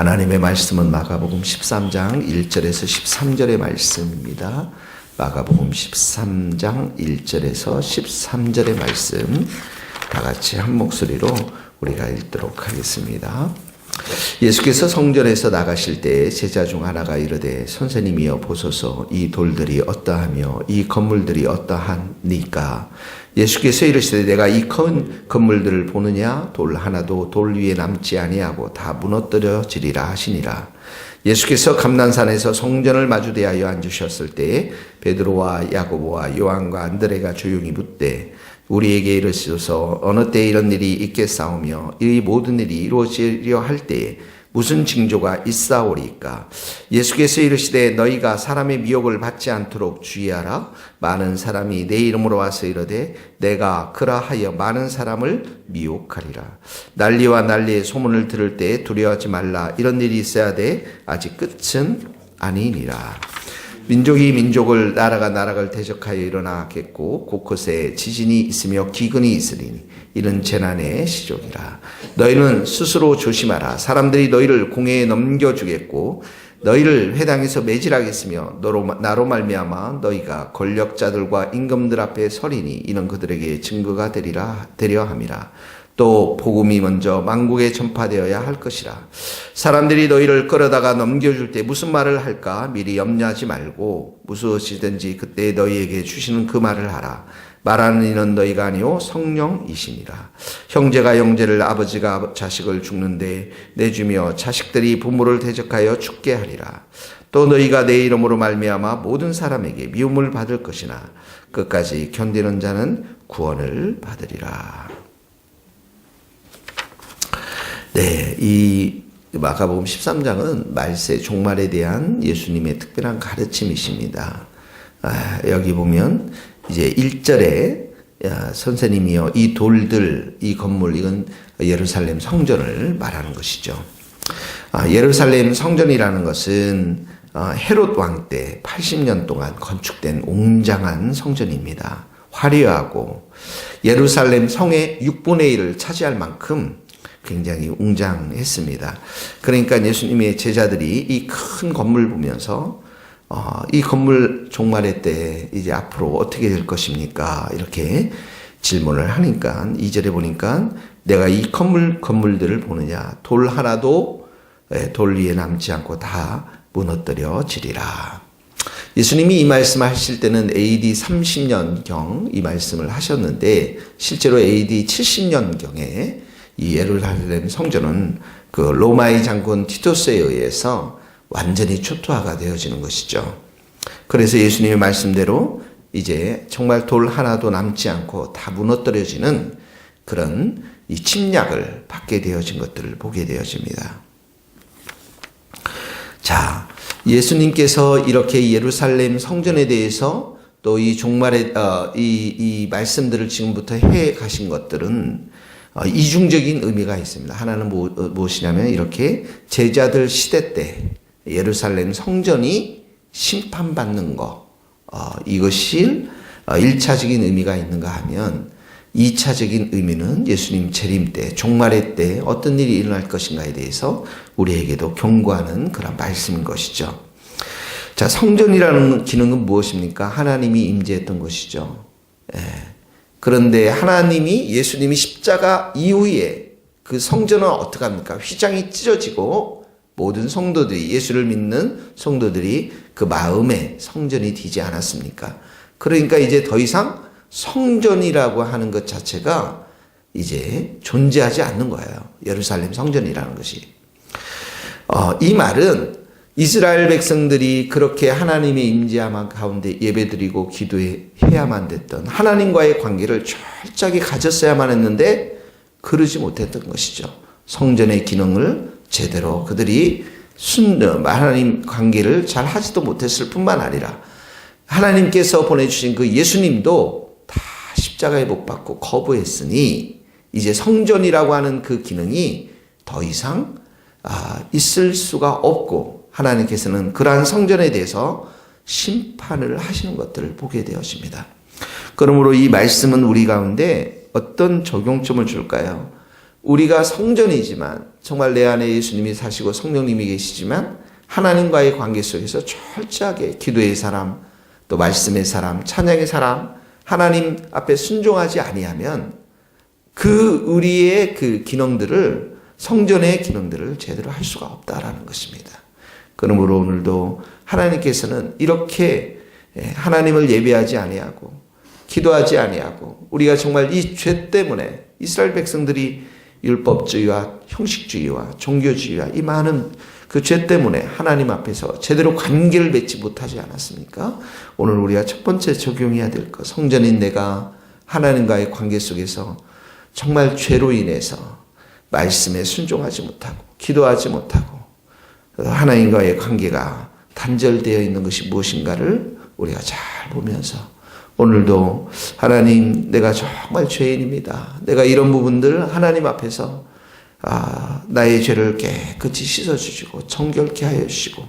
하나님의 말씀은 마가복음 13장 1절에서 13절의 말씀입니다. 마가복음 13장 1절에서 13절의 말씀 다 같이 한 목소리로 우리가 읽도록 하겠습니다. 예수께서 성전에서 나가실 때 제자 중 하나가 이르되 선생님이여 보소서 이 돌들이 어떠하며 이 건물들이 어떠하니까. 예수께서 이르시되 내가 이 큰 건물들을 보느냐 돌 하나도 돌 위에 남지 아니하고 다 무너뜨려지리라 하시니라. 예수께서 감난산에서 성전을 마주대하여 앉으셨을 때 베드로와 야고보와 요한과 안드레가 조용히 묻되 우리에게 이르시소서 어느 때 이런 일이 있겠사오며 이 모든 일이 이루어지려 할 때에 무슨 징조가 있사오리까. 예수께서 이르시되 너희가 사람의 미혹을 받지 않도록 주의하라. 많은 사람이 내 이름으로 와서 이르되 내가 그라하여 많은 사람을 미혹하리라. 난리와 난리의 소문을 들을 때 두려워하지 말라. 이런 일이 있어야 돼 아직 끝은 아니니라. 민족이 민족을 나라가 나라를 대적하여 일어나겠고 곳곳에 지진이 있으며 기근이 있으리니 이는 재난의 시족이라. 너희는 스스로 조심하라. 사람들이 너희를 공회에 넘겨주겠고 너희를 회당에서 매질하겠으며 나로 말미암아 너희가 권력자들과 임금들 앞에 서리니 이는 그들에게 증거가 되려 함이라. 또 복음이 먼저 만국에 전파되어야 할 것이라. 사람들이 너희를 끌어다가 넘겨줄 때 무슨 말을 할까 미리 염려하지 말고 무엇이든지 그때 너희에게 주시는 그 말을 하라. 말하는 이는 너희가 아니요 성령이시니라. 형제가 형제를 아버지가 자식을 죽는데 내주며 자식들이 부모를 대적하여 죽게 하리라. 또 너희가 내 이름으로 말미암아 모든 사람에게 미움을 받을 것이나 끝까지 견디는 자는 구원을 받으리라. 네, 이 마가복음 13장은 말세 종말에 대한 예수님의 특별한 가르침이십니다. 여기 보면 이제 1절에 선생님이여 이 돌들, 이 건물, 이건 예루살렘 성전을 말하는 것이죠. 예루살렘 성전이라는 것은 헤롯 왕 때 80년 동안 건축된 웅장한 성전입니다. 화려하고 예루살렘 성의 6분의 1을 차지할 만큼 굉장히 웅장했습니다. 그러니까 예수님의 제자들이 이 큰 건물 보면서 이 건물 종말의 때 이제 앞으로 어떻게 될 것입니까? 이렇게 질문을 하니까 2절에 보니까 내가 이 건물들을 보느냐 돌 하나도 돌 위에 남지 않고 다 무너뜨려지리라. 예수님이 이 말씀을 하실 때는 AD 30년경 이 말씀을 하셨는데 실제로 AD 70년경에 이 예루살렘 성전은 그 로마의 장군 티토스에 의해서 완전히 초토화가 되어지는 것이죠. 그래서 예수님의 말씀대로 이제 정말 돌 하나도 남지 않고 다 무너뜨려지는 그런 이 침략을 받게 되어진 것들을 보게 되어집니다. 자, 예수님께서 이렇게 예루살렘 성전에 대해서 또 이 종말의 이 말씀들을 지금부터 해 가신 것들은 이중적인 의미가 있습니다. 하나는 무엇이냐면 이렇게 제자들 시대 때 예루살렘 성전이 심판받는 것, 이것이 1차적인 의미가 있는가 하면 2차적인 의미는 예수님 재림 때, 종말의 때 어떤 일이 일어날 것인가에 대해서 우리에게도 경고하는 그런 말씀인 것이죠. 자, 성전이라는 기능은 무엇입니까? 하나님이 임재했던 것이죠. 그런데 하나님이 예수님이 십자가 이후에 그 성전은 어떻게 합니까? 휘장이 찢어지고 모든 성도들이 예수를 믿는 성도들이 그 마음에 성전이 되지 않았습니까? 그러니까 이제 더 이상 성전이라고 하는 것 자체가 이제 존재하지 않는 거예요. 예루살렘 성전이라는 것이. 이 말은 이스라엘 백성들이 그렇게 하나님의 임재함 가운데 예배드리고 기도해야만 됐던 하나님과의 관계를 철저하게 가졌어야만 했는데 그러지 못했던 것이죠. 성전의 기능을 제대로 그들이 하나님 관계를 잘 하지도 못했을 뿐만 아니라 하나님께서 보내주신 그 예수님도 다 십자가에 못 박고 거부했으니 이제 성전이라고 하는 그 기능이 더 이상 있을 수가 없고 하나님께서는 그러한 성전에 대해서 심판을 하시는 것들을 보게 되어집니다. 그러므로 이 말씀은 우리 가운데 어떤 적용점을 줄까요? 우리가 성전이지만 정말 내 안에 예수님이 사시고 성령님이 계시지만 하나님과의 관계 속에서 철저하게 기도의 사람, 또 말씀의 사람, 찬양의 사람, 하나님 앞에 순종하지 아니하면 그 우리의 그 기능들을, 성전의 기능들을 제대로 할 수가 없다라는 것입니다. 그러므로 오늘도 하나님께서는 이렇게 하나님을 예배하지 아니하고 기도하지 아니하고 우리가 정말 이 죄 때문에 이스라엘 백성들이 율법주의와 형식주의와 종교주의와 이 많은 그 죄 때문에 하나님 앞에서 제대로 관계를 맺지 못하지 않았습니까? 오늘 우리가 첫 번째 적용해야 될 것, 성전인 내가 하나님과의 관계 속에서 정말 죄로 인해서 말씀에 순종하지 못하고 기도하지 못하고 하나님과의 관계가 단절되어 있는 것이 무엇인가를 우리가 잘 보면서 오늘도 하나님, 내가 정말 죄인입니다. 내가 이런 부분들 하나님 앞에서 나의 죄를 깨끗이 씻어주시고 정결케 하여 주시고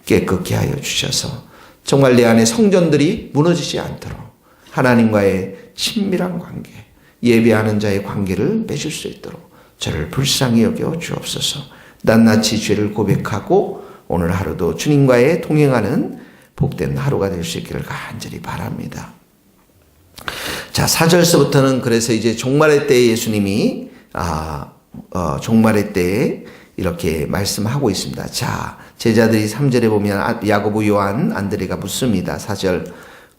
깨끗게 하여 주셔서 정말 내 안에 성전들이 무너지지 않도록 하나님과의 친밀한 관계, 예배하는 자의 관계를 맺을 수 있도록 저를 불쌍히 여겨 주옵소서. 낱낱이 죄를 고백하고 오늘 하루도 주님과의 동행하는 복된 하루가 될 수 있기를 간절히 바랍니다. 자, 4절서부터는 그래서 이제 종말의 때에 예수님이 종말의 때에 이렇게 말씀하고 있습니다. 자, 제자들이 3절에 보면 야고보, 요한, 안드레가 묻습니다. 4절,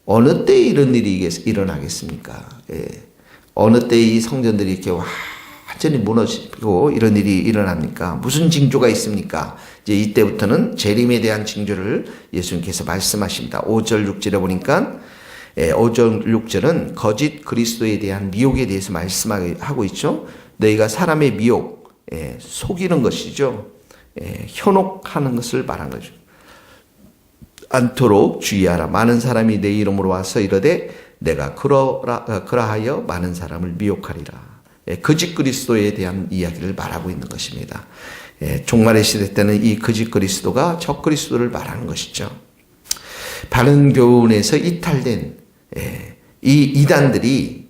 어느 때에 이런 일이 일어나겠습니까? 예. 어느 때에 이 성전들이 이렇게 완전히 무너지고 이런 일이 일어납니까? 무슨 징조가 있습니까? 이제 이때부터는 재림에 대한 징조를 예수님께서 말씀하십니다. 5절, 6절에 보니까 5절, 6절은 거짓 그리스도에 대한 미혹에 대해서 말씀하고 있죠. 너희가 사람의 미혹, 속이는 것이죠. 현혹하는 것을 말한 거죠. 않도록 주의하라. 많은 사람이 내 이름으로 와서 이르되 내가 그러하여 많은 사람을 미혹하리라. 거짓 그리스도에 대한 이야기를 말하고 있는 것입니다. 종말의 시대 때는 이 거짓 그리스도가 적 그리스도를 말하는 것이죠. 바른 교훈에서 이탈된 이 이단들이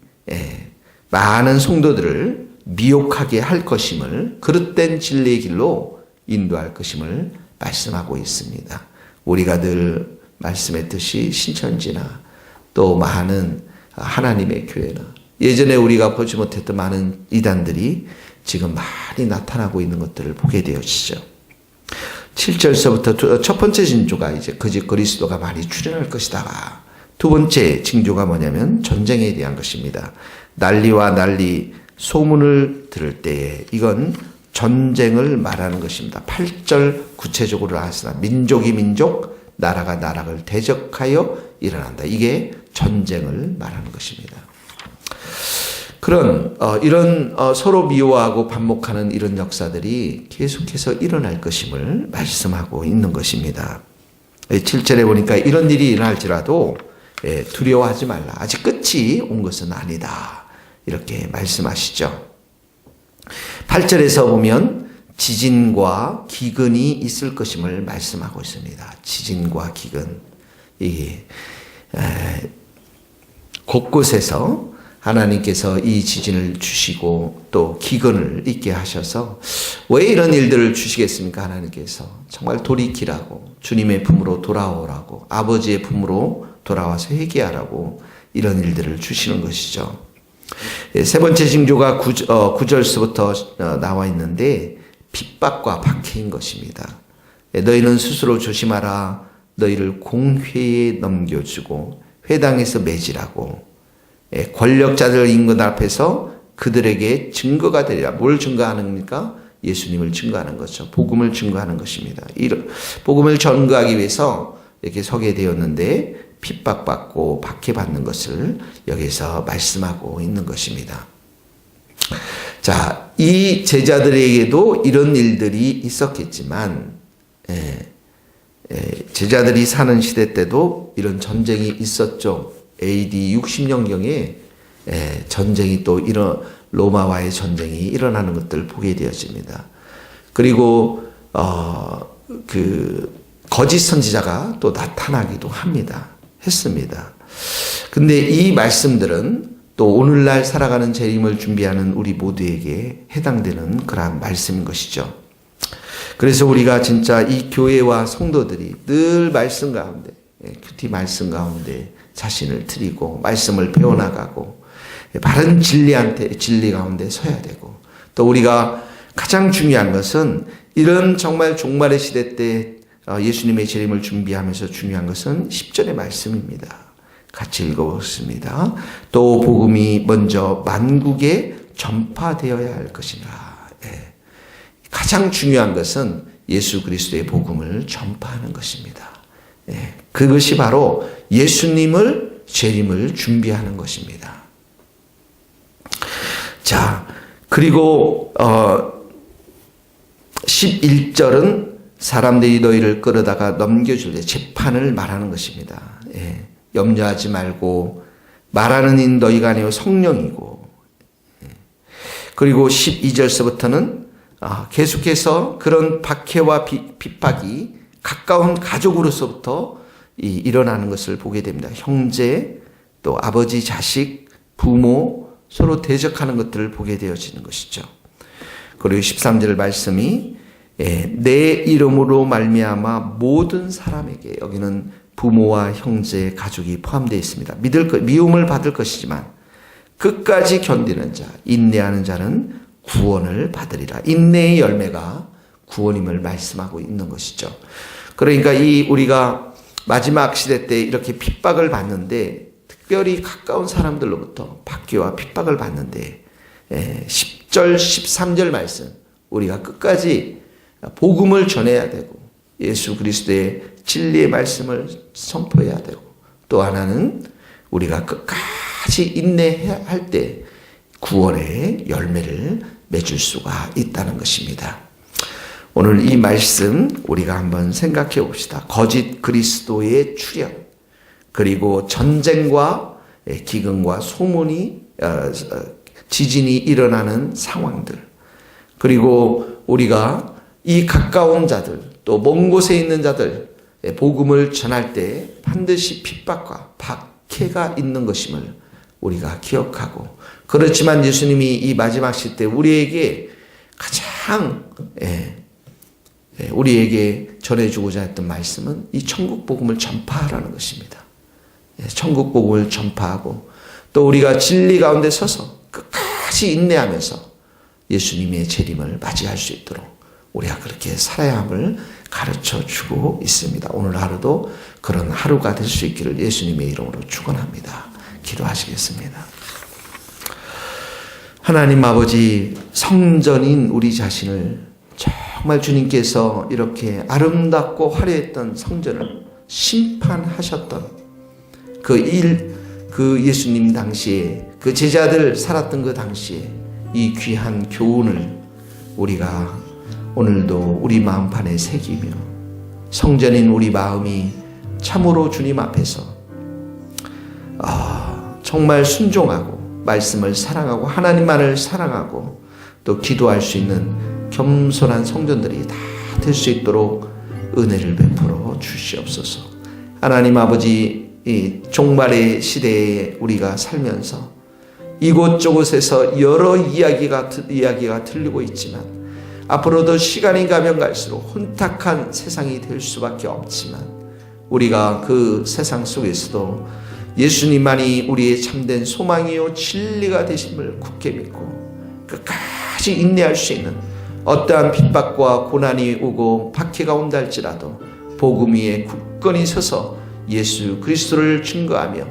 많은 성도들을 미혹하게 할 것임을, 그릇된 진리의 길로 인도할 것임을 말씀하고 있습니다. 우리가 늘 말씀했듯이 신천지나 또 많은 하나님의 교회나 예전에 우리가 보지 못했던 많은 이단들이 지금 많이 나타나고 있는 것들을 보게 되어지죠. 7절서부터 첫 번째 징조가 이제 거짓 그리스도가 많이 출현할 것이다. 두 번째 징조가 뭐냐면 전쟁에 대한 것입니다. 난리와 난리, 소문을 들을 때에 이건 전쟁을 말하는 것입니다. 8절 구체적으로 나왔으나 민족이 민족, 나라가 나라를 대적하여 일어난다. 이게 전쟁을 말하는 것입니다. 그런 이런 서로 미워하고 반목하는 이런 역사들이 계속해서 일어날 것임을 말씀하고 있는 것입니다. 7절에 보니까 이런 일이 일어날지라도 두려워하지 말라. 아직 끝이 온 것은 아니다. 이렇게 말씀하시죠. 8절에서 보면 지진과 기근이 있을 것임을 말씀하고 있습니다. 지진과 기근. 이게 곳곳에서 하나님께서 이 지진을 주시고 또 기근을 있게 하셔서 왜 이런 일들을 주시겠습니까? 하나님께서 정말 돌이키라고, 주님의 품으로 돌아오라고, 아버지의 품으로 돌아와서 회개하라고 이런 일들을 주시는 것이죠. 세 번째 징조가 9절서부터 나와 있는데 핍박과 박해인 것입니다. 너희는 스스로 조심하라. 너희를 공회에 넘겨주고 회당에서 매질하고 권력자들 인근 앞에서 그들에게 증거가 되리라. 뭘 증거하는 겁니까? 예수님을 증거하는 거죠. 복음을 증거하는 것입니다. 복음을 전거하기 위해서 이렇게 서게 되었는데 핍박받고 박해받는 것을 여기서 말씀하고 있는 것입니다. 자, 이 제자들에게도 이런 일들이 있었겠지만 제자들이 사는 시대 때도 이런 전쟁이 있었죠. AD 60년경에 전쟁이 또 로마와의 전쟁이 일어나는 것들을 보게 되어집니다. 그리고 그 거짓 선지자가 또 나타나기도 했습니다. 근데 이 말씀들은 또 오늘날 살아가는 재림을 준비하는 우리 모두에게 해당되는 그러한 말씀인 것이죠. 그래서 우리가 진짜 이 교회와 성도들이 늘 말씀 가운데, 큐티 말씀 가운데 자신을 드리고 말씀을 배워나가고 바른 진리 가운데 서야 되고, 또 우리가 가장 중요한 것은 이런 정말 종말의 시대 때 예수님의 재림을 준비하면서 중요한 것은 10절의 말씀입니다. 같이 읽어보겠습니다. 또 복음이 먼저 만국에 전파되어야 할 것이라. 가장 중요한 것은 예수 그리스도의 복음을 전파하는 것입니다. 그것이 바로 예수님을 재림을 준비하는 것입니다. 자, 그리고 11절은 사람들이 너희를 끌어다가 넘겨줄 때 재판을 말하는 것입니다. 염려하지 말고 말하는 인 너희가 아니요 성령이고. 그리고 12절서부터는 계속해서 그런 박해와 핍박이 가까운 가족으로서부터 일어나는 것을 보게 됩니다. 형제, 또 아버지, 자식, 부모 서로 대적하는 것들을 보게 되어지는 것이죠. 그리고 13절 말씀이 내 이름으로 말미암아 모든 사람에게, 여기는 부모와 형제, 가족이 포함되어 있습니다. 미움을 받을 것이지만 끝까지 견디는 자, 인내하는 자는 구원을 받으리라. 인내의 열매가 구원임을 말씀하고 있는 것이죠. 그러니까 우리가 마지막 시대 때 이렇게 핍박을 받는데, 특별히 가까운 사람들로부터 박해와 핍박을 받는데 10절, 13절 말씀, 우리가 끝까지 복음을 전해야 되고 예수 그리스도의 진리의 말씀을 선포해야 되고, 또 하나는 우리가 끝까지 인내해야 할 때 구원의 열매를 맺을 수가 있다는 것입니다. 오늘 이 말씀 우리가 한번 생각해 봅시다. 거짓 그리스도의 출현, 그리고 전쟁과 기근과 소문이 지진이 일어나는 상황들, 그리고 우리가 이 가까운 자들, 또 먼 곳에 있는 자들 복음을 전할 때 반드시 핍박과 박해가 있는 것임을 우리가 기억하고, 그렇지만 예수님이 이 마지막 시대 때 우리에게 가장 우리에게 전해주고자 했던 말씀은 이 천국 복음을 전파하라는 것입니다. 천국 복음을 전파하고, 또 우리가 진리 가운데 서서 끝까지 인내하면서 예수님의 재림을 맞이할 수 있도록 우리가 그렇게 살아야 함을 가르쳐 주고 있습니다. 오늘 하루도 그런 하루가 될 수 있기를 예수님의 이름으로 축원합니다. 기도하시겠습니다. 하나님 아버지, 성전인 우리 자신을 정말 주님께서 이렇게 아름답고 화려했던 성전을 심판하셨던 그 예수님 당시에, 그 제자들 살았던 그 당시에 이 귀한 교훈을 우리가 오늘도 우리 마음판에 새기며, 성전인 우리 마음이 참으로 주님 앞에서 정말 순종하고 말씀을 사랑하고 하나님만을 사랑하고 또 기도할 수 있는 겸손한 성전들이 다 될 수 있도록 은혜를 베풀어 주시옵소서. 하나님 아버지, 이 종말의 시대에 우리가 살면서 이곳저곳에서 여러 이야기가 들리고 있지만, 앞으로도 시간이 가면 갈수록 혼탁한 세상이 될 수밖에 없지만, 우리가 그 세상 속에서도 예수님만이 우리의 참된 소망이요 진리가 되심을 굳게 믿고 끝까지 인내할 수 있는, 어떠한 핍박과 고난이 오고 박해가 온다 할지라도 복음 위에 굳건히 서서 예수 그리스도를 증거하며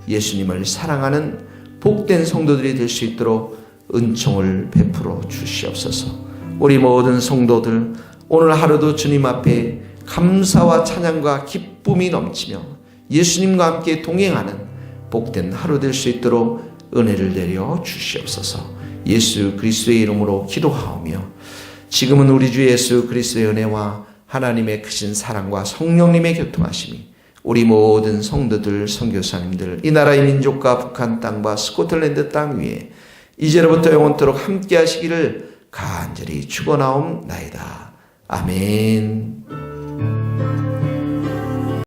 예수님을 사랑하는 복된 성도들이 될 수 있도록 은총을 베풀어 주시옵소서. 우리 모든 성도들 오늘 하루도 주님 앞에 감사와 찬양과 기쁨이 넘치며 예수님과 함께 동행하는 복된 하루 될 수 있도록 은혜를 내려 주시옵소서. 예수 그리스도의 이름으로 기도하오며, 지금은 우리 주 예수 그리스도의 은혜와 하나님의 크신 사랑과 성령님의 교통하심이 우리 모든 성도들, 선교사님들, 이 나라의 민족과 북한 땅과 스코틀랜드 땅 위에 이제로부터 영원토록 함께 하시기를 간절히 축원하옵나이다. 아멘.